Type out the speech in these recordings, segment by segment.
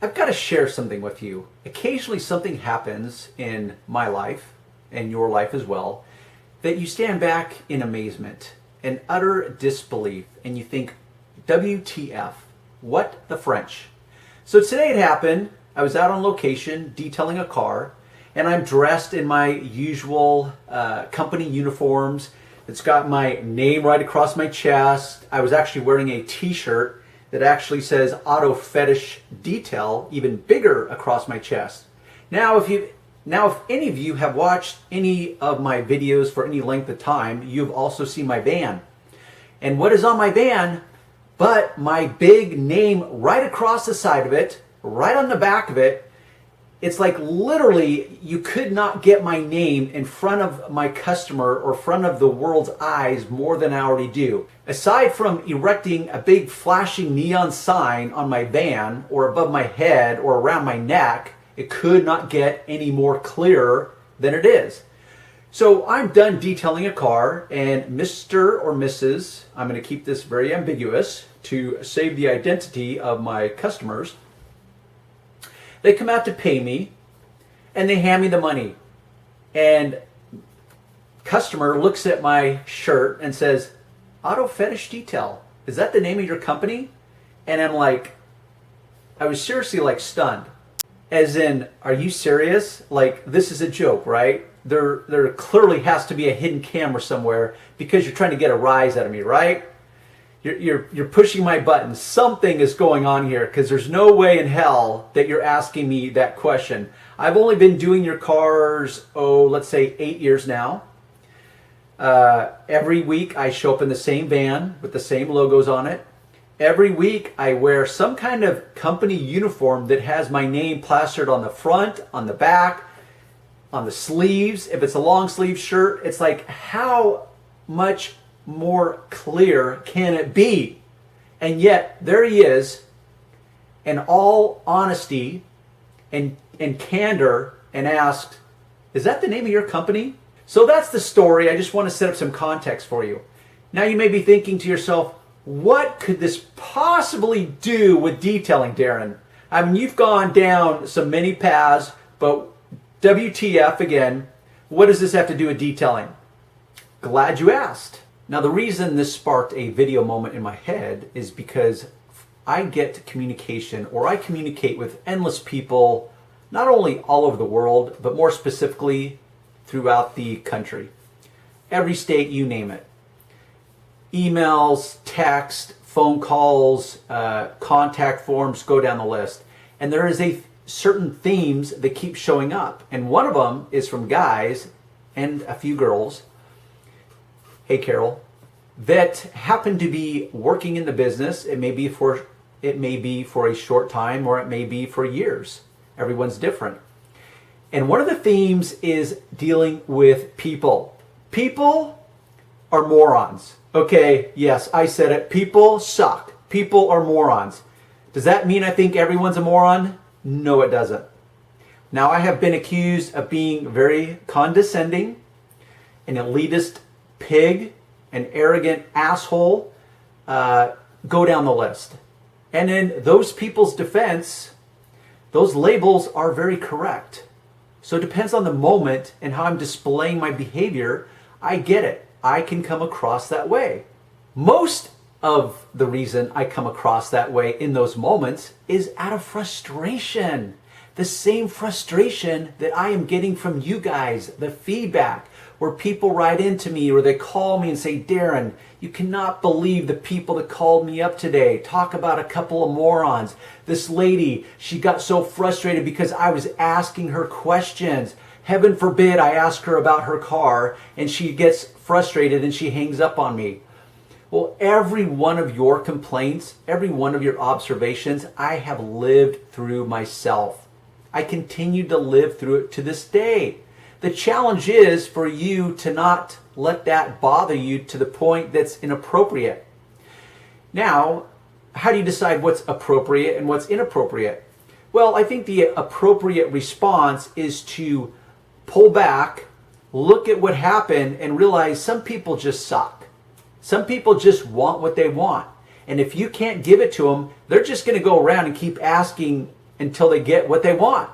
I've got to share something with you. Occasionally something happens in my life, and your life as well, that you stand back in amazement and utter disbelief, and you think, WTF, what the French? So today it happened. I was out on location detailing a car, and I'm dressed in my usual company uniforms. It's got my name right across my chest. I was actually wearing a t-shirt that actually says Auto Fetish Detail, even bigger across my chest. Now if any of you have watched any of my videos for any length of time, you've also seen my van. And what is on my van but my big name right across the side of it, right on the back of it. It's like literally you could not get my name in front of my customer or front of the world's eyes more than I already do. Aside from erecting a big flashing neon sign on my van or above my head or around my neck, it could not get any more clearer than it is. So I'm done detailing a car, and Mr. or Mrs., I'm going to keep this very ambiguous to save the identity of my customers. They come out to pay me, and they hand me the money. And customer looks at my shirt and says, Auto Fetish Detail, is that the name of your company? And I'm like, I was seriously like stunned. As in, are you serious? Like, this is a joke, right? There clearly has to be a hidden camera somewhere because you're trying to get a rise out of me, right? You're pushing my buttons. Something is going on here because there's no way in hell that you're asking me that question. I've only been doing your cars, let's say 8 years now. Every week I show up in the same van with the same logos on it. Every week I wear some kind of company uniform that has my name plastered on the front, on the back, on the sleeves. If it's a long sleeve shirt, it's like, how much more clear can it be? And yet there he is, in all honesty and candor, and asked, is that the name of your company? So that's the story. I just want to set up some context for you. Now you may be thinking to yourself, what could this possibly do with detailing, Darren? I mean, you've gone down some many paths, but WTF again, what does this have to do with detailing? Glad you asked. Now the reason this sparked a video moment in my head is because I get communication, or I communicate with endless people, not only all over the world, but more specifically throughout the country. Every state, you name it. Emails, text, phone calls, contact forms, go down the list. And there is certain themes that keep showing up. And one of them is from guys and a few girls, hey Carol, that happen to be working in the business. It may be for a short time, or it may be for years. Everyone's different. And one of the themes is dealing with people. People are morons. Okay, yes, I said it. People suck. People are morons. Does that mean I think everyone's a moron? No, it doesn't. Now, I have been accused of being very condescending, an elitist pig, an arrogant asshole. Go down the list. And in those people's defense, those labels are very correct. So it depends on the moment and how I'm displaying my behavior. I get it. I can come across that way. Most of the reason I come across that way in those moments is out of frustration. The same frustration that I am getting from you guys, the feedback, where people write into me or they call me and say, Darren, you cannot believe the people that called me up today. Talk about a couple of morons. This lady, she got so frustrated because I was asking her questions. Heaven forbid I ask her about her car and she gets frustrated and she hangs up on me. Well, every one of your complaints, every one of your observations, I have lived through myself. I continue to live through it to this day. The challenge is for you to not let that bother you to the point that's inappropriate. Now, how do you decide what's appropriate and what's inappropriate? Well, I think the appropriate response is to pull back, look at what happened, and realize some people just suck. Some people just want what they want. And if you can't give it to them, they're just going to go around and keep asking until they get what they want.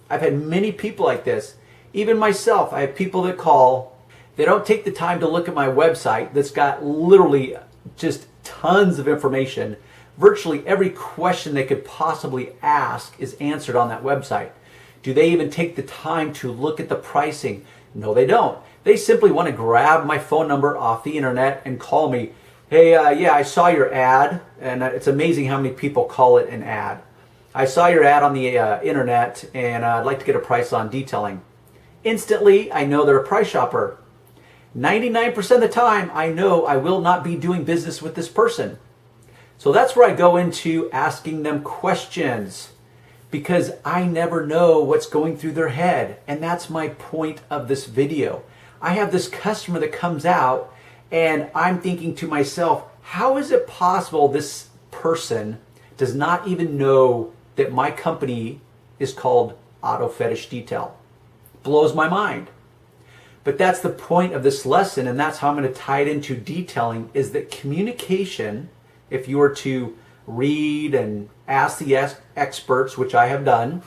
I've had many people like this. Even myself, I have people that call, they don't take the time to look at my website that's got literally just tons of information. Virtually every question they could possibly ask is answered on that website. Do they even take the time to look at the pricing? No, they don't. They simply want to grab my phone number off the internet and call me. Hey, yeah, I saw your ad, and it's amazing how many people call it an ad. I saw your ad on the internet, and I'd like to get a price on detailing. Instantly, I know they're a price shopper. 99% of the time, I know I will not be doing business with this person. So that's where I go into asking them questions, because I never know what's going through their head. And that's my point of this video. I have this customer that comes out, and I'm thinking to myself, how is it possible this person does not even know that my company is called Auto Fetish Detail? Blows my mind. But that's the point of this lesson, and that's how I'm going to tie it into detailing, is that communication, if you were to read and ask the experts, which I have done,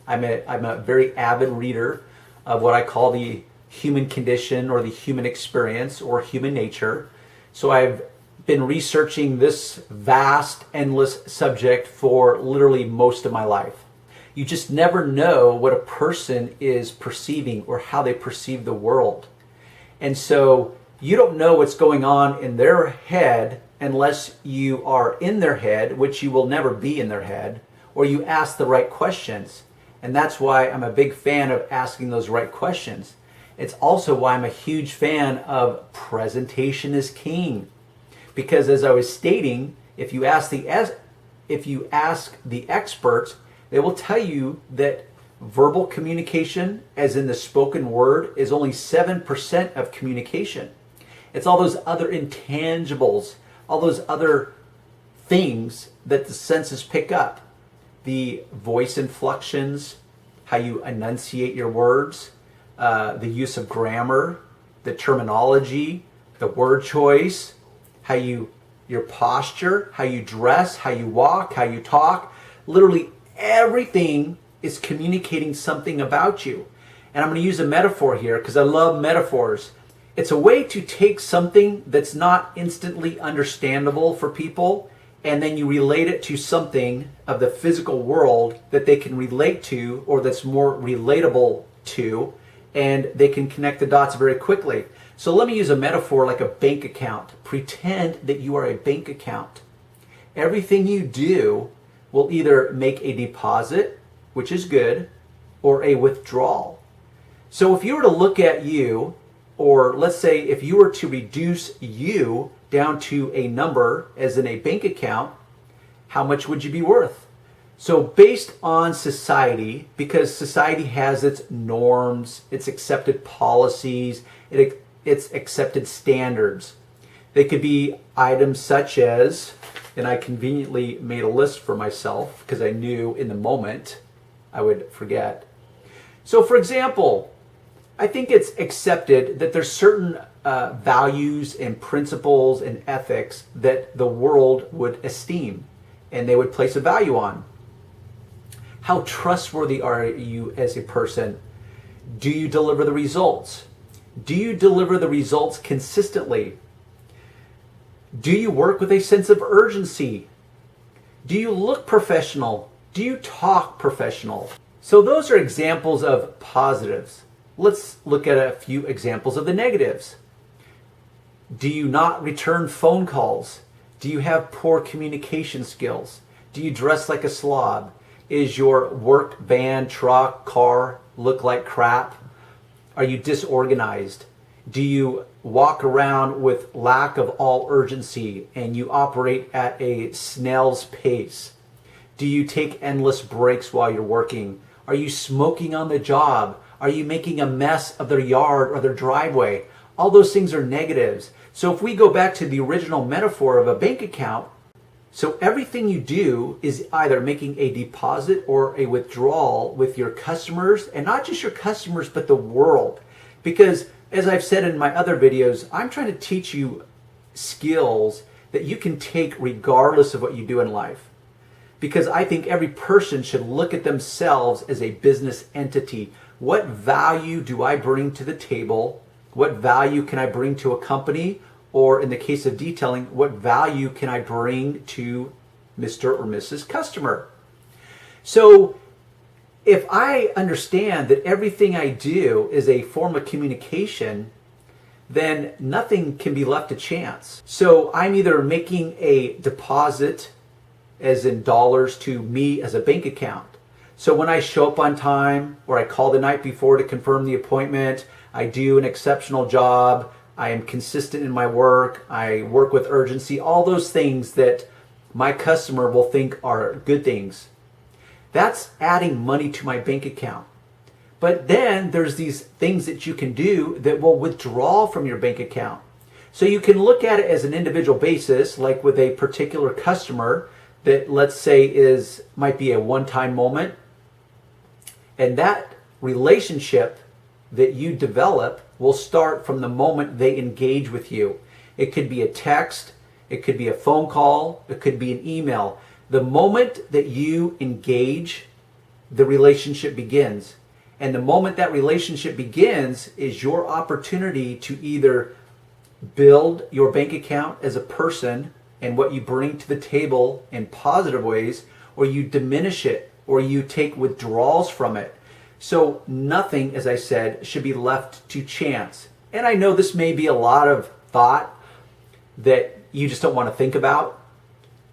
I'm a very avid reader of what I call the human condition or the human experience or human nature. So I've been researching this vast, endless subject for literally most of my life. You just never know what a person is perceiving or how they perceive the world. And so you don't know what's going on in their head unless you are in their head, which you will never be in their head, or you ask the right questions. And that's why I'm a big fan of asking those right questions. It's also why I'm a huge fan of presentation is king. Because as I was stating, if you ask the experts, they will tell you that verbal communication, as in the spoken word, is only 7% of communication. It's all those other intangibles, all those other things that the senses pick up. The voice inflections, how you enunciate your words, the use of grammar, the terminology, the word choice, your posture, how you dress, how you walk, how you talk. Literally everything is communicating something about you. And I'm going to use a metaphor here because I love metaphors. It's a way to take something that's not instantly understandable for people, and then you relate it to something of the physical world that they can relate to, or that's more relatable to, and they can connect the dots very quickly. So let me use a metaphor like a bank account. Pretend that you are a bank account. Everything you do will either make a deposit, which is good, or a withdrawal. So if you were to look at you, or let's say if you were to reduce you down to a number as in a bank account, how much would you be worth? So based on society, because society has its norms, its accepted policies, its accepted standards, they could be items such as, and I conveniently made a list for myself because I knew in the moment I would forget. So for example, I think it's accepted that there's certain values and principles and ethics that the world would esteem and they would place a value on. How trustworthy are you as a person? Do you deliver the results? Do you deliver the results consistently? Do you work with a sense of urgency? Do you look professional? Do you talk professional? So those are examples of positives. Let's look at a few examples of the negatives. Do you not return phone calls? Do you have poor communication skills? Do you dress like a slob? Is your work van, truck, car look like crap? Are you disorganized? Do you walk around with lack of all urgency and you operate at a snail's pace? Do you take endless breaks while you're working? Are you smoking on the job? Are you making a mess of their yard or their driveway? All those things are negatives. So if we go back to the original metaphor of a bank account, so everything you do is either making a deposit or a withdrawal with your customers, and not just your customers, but the world. Because as I've said in my other videos, I'm trying to teach you skills that you can take regardless of what you do in life. because I think every person should look at themselves as a business entity. What value do I bring to the table? What value can I bring to a company? Or in the case of detailing, what value can I bring to Mr. or Mrs. Customer? So if I understand that everything I do is a form of communication, then nothing can be left to chance. So I'm either making a deposit, as in dollars, to me as a bank account. So when I show up on time, or I call the night before to confirm the appointment, I do an exceptional job, I am consistent in my work, I work with urgency, all those things that my customer will think are good things. That's adding money to my bank account. But then there's these things that you can do that will withdraw from your bank account. So you can look at it as an individual basis, like with a particular customer that, let's say, might be a one-time moment. And that relationship that you develop will start from the moment they engage with you. It could be a text, it could be a phone call, it could be an email. The moment that you engage, the relationship begins. And the moment that relationship begins is your opportunity to either build your bank account as a person and what you bring to the table in positive ways, or you diminish it, or you take withdrawals from it. So nothing, as I said, should be left to chance. And I know this may be a lot of thought that you just don't want to think about,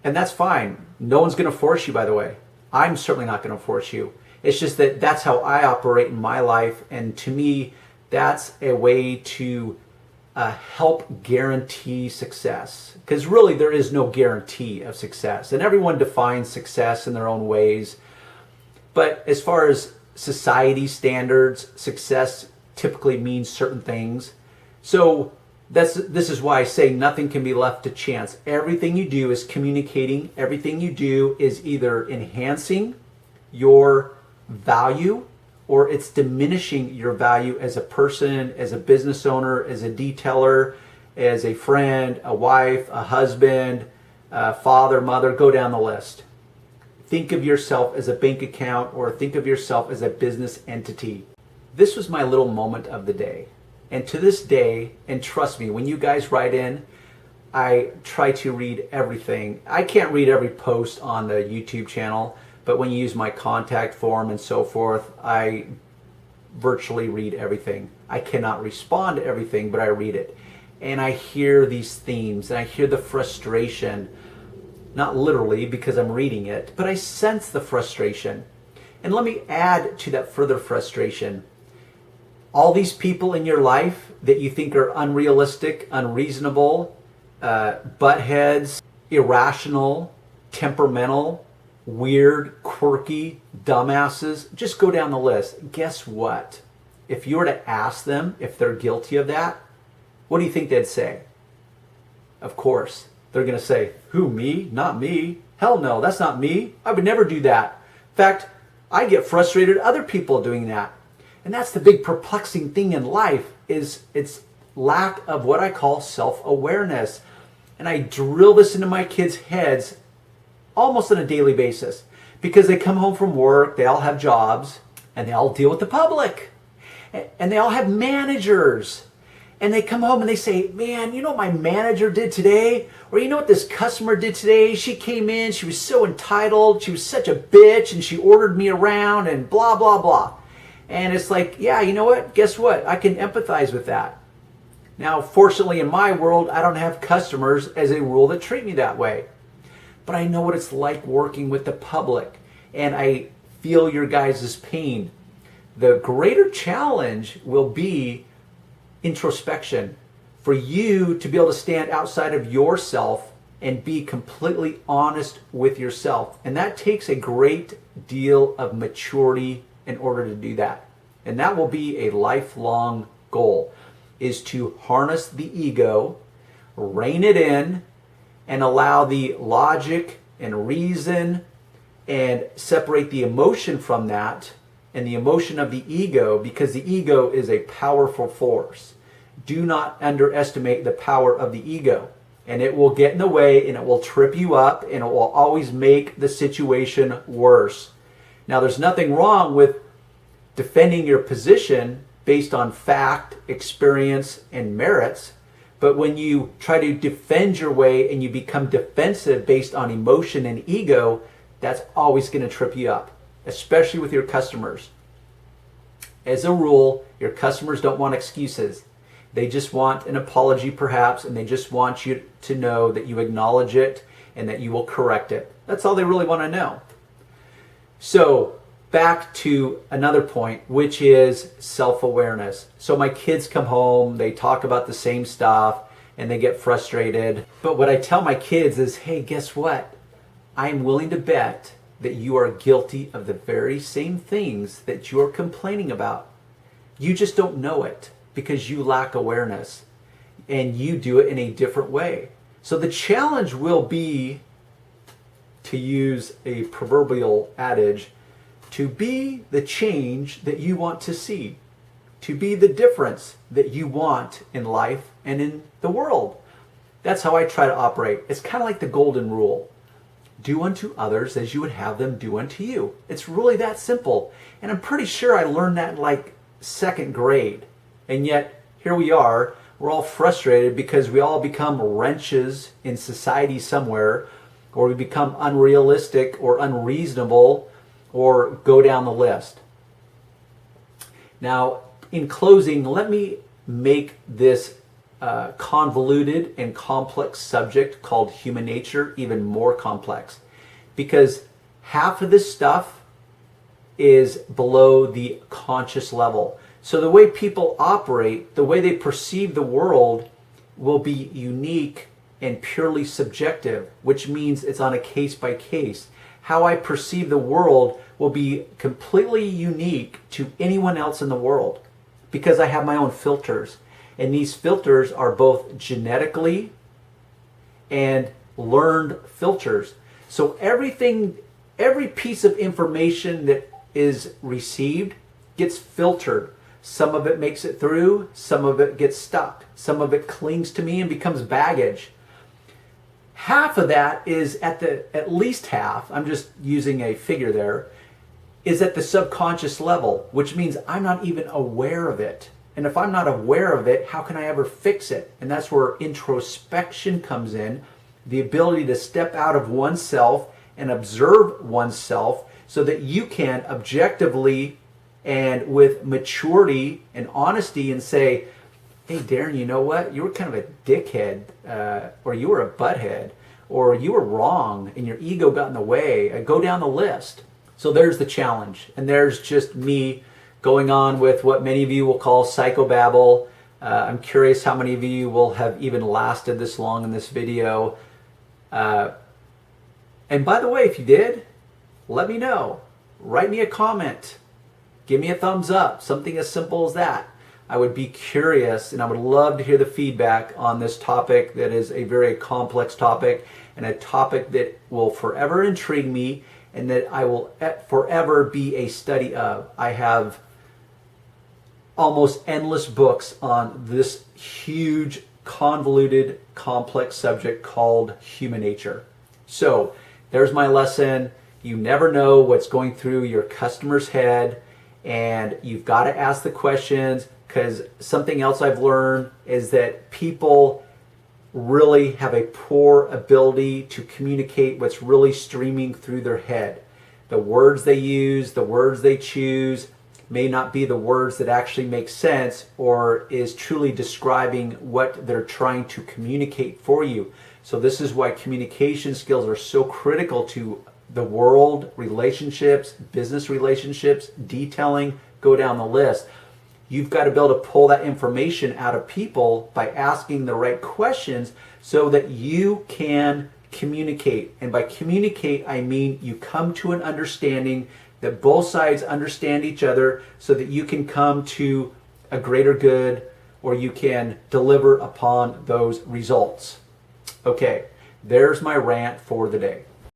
and that's fine. No one's going to force you, by the way. I'm certainly not going to force you. It's just that that's how I operate in my life, and to me, that's a way to help guarantee success. Because really, there is no guarantee of success, and everyone defines success in their own ways. But as far as society standards, success typically means certain things. So this is why I say nothing can be left to chance. Everything you do is communicating. Everything you do is either enhancing your value, or it's diminishing your value as a person, as a business owner, as a detailer, as a friend, a wife, a husband, a father, mother, go down the list. Think of yourself as a bank account, or think of yourself as a business entity. This was my little moment of the day. And to this day, and trust me, when you guys write in, I try to read everything. I can't read every post on the YouTube channel, but when you use my contact form and so forth, I virtually read everything. I cannot respond to everything, but I read it. And I hear these themes, and I hear the frustration, not literally because I'm reading it, but I sense the frustration. And let me add to that further frustration. All these people in your life that you think are unrealistic, unreasonable, buttheads, irrational, temperamental, weird, quirky, dumbasses, just go down the list. Guess what? If you were to ask them if they're guilty of that, what do you think they'd say? Of course, they're going to say, who, me? Not me. Hell no, that's not me. I would never do that. In fact, I get frustrated at other people doing that. And that's the big perplexing thing in life, is its lack of what I call self-awareness. And I drill this into my kids' heads almost on a daily basis, because they come home from work, they all have jobs, and they all deal with the public. And they all have managers. And they come home and they say, man, you know what my manager did today? Or you know what this customer did today? She came in, she was so entitled, she was such a bitch, and she ordered me around and blah, blah, blah. And it's like, yeah, you know what? Guess what? I can empathize with that. Now, fortunately, in my world, I don't have customers as a rule that treat me that way. But I know what it's like working with the public, and I feel your guys' pain. The greater challenge will be introspection, for you to be able to stand outside of yourself and be completely honest with yourself. And that takes a great deal of maturity in order to do that. And that will be a lifelong goal, is to harness the ego, rein it in, and allow the logic and reason and separate the emotion from that, and the emotion of the ego, because the ego is a powerful force. Do not underestimate the power of the ego. and it will get in the way, and it will trip you up, and it will always make the situation worse. Now, there's nothing wrong with defending your position based on fact, experience, and merits. But when you try to defend your way and you become defensive based on emotion and ego, that's always going to trip you up, especially with your customers. As a rule, your customers don't want excuses. They just want an apology perhaps, and they just want you to know that you acknowledge it and that you will correct it. That's all they really want to know. So back to another point, which is self-awareness. So my kids come home, they talk about the same stuff, and they get frustrated. But what I tell my kids is, hey, guess what? I'm willing to bet that you are guilty of the very same things that you're complaining about. You just don't know it because you lack awareness, and you do it in a different way. So the challenge will be, to use a proverbial adage, to be the change that you want to see, to be the difference that you want in life and in the world. That's how I try to operate. It's kind of like the golden rule. Do unto others as you would have them do unto you. It's really that simple. And I'm pretty sure I learned that in like second grade. And yet, here we are. We're all frustrated because we all become wrenches in society somewhere, or we become unrealistic or unreasonable, or go down the list. Now, in closing, let me make this convoluted and complex subject called human nature even more complex, because half of this stuff is below the conscious level. So the way people operate, the way they perceive the world, will be unique and purely subjective, which means it's on a case by case. How I perceive the world will be completely unique to anyone else in the world, because I have my own filters. And these filters are both genetically and learned filters. So every piece of information that is received gets filtered. Some of it makes it through, some of it gets stuck, some of it clings to me and becomes baggage. Half of that is at least half, I'm just using a figure there, is at the subconscious level, which means I'm not even aware of it. And if I'm not aware of it, how can I ever fix it? And that's where introspection comes in, the ability to step out of oneself and observe oneself so that you can objectively and with maturity and honesty and say, hey, Darren, you know what? You were kind of a dickhead, or you were a butthead, or you were wrong and your ego got in the way. Go down the list. So there's the challenge. And there's just me going on with what many of you will call psychobabble. I'm curious how many of you will have even lasted this long in this video. And by the way, if you did, let me know. Write me a comment. Give me a thumbs up. Something as simple as that. I would be curious, and I would love to hear the feedback on this topic that is a very complex topic, and a topic that will forever intrigue me and that I will forever be a study of. I have almost endless books on this huge, convoluted, complex subject called human nature. So there's my lesson. You never know what's going through your customer's head, and you've got to ask the questions, because something else I've learned is that people really have a poor ability to communicate what's really streaming through their head. The words they use, the words they choose, may not be the words that actually make sense or is truly describing what they're trying to communicate for you. So this is why communication skills are so critical to the world, relationships, business relationships, detailing, go down the list. You've got to be able to pull that information out of people by asking the right questions so that you can communicate. And by communicate, I mean you come to an understanding that both sides understand each other so that you can come to a greater good, or you can deliver upon those results. Okay, there's my rant for the day.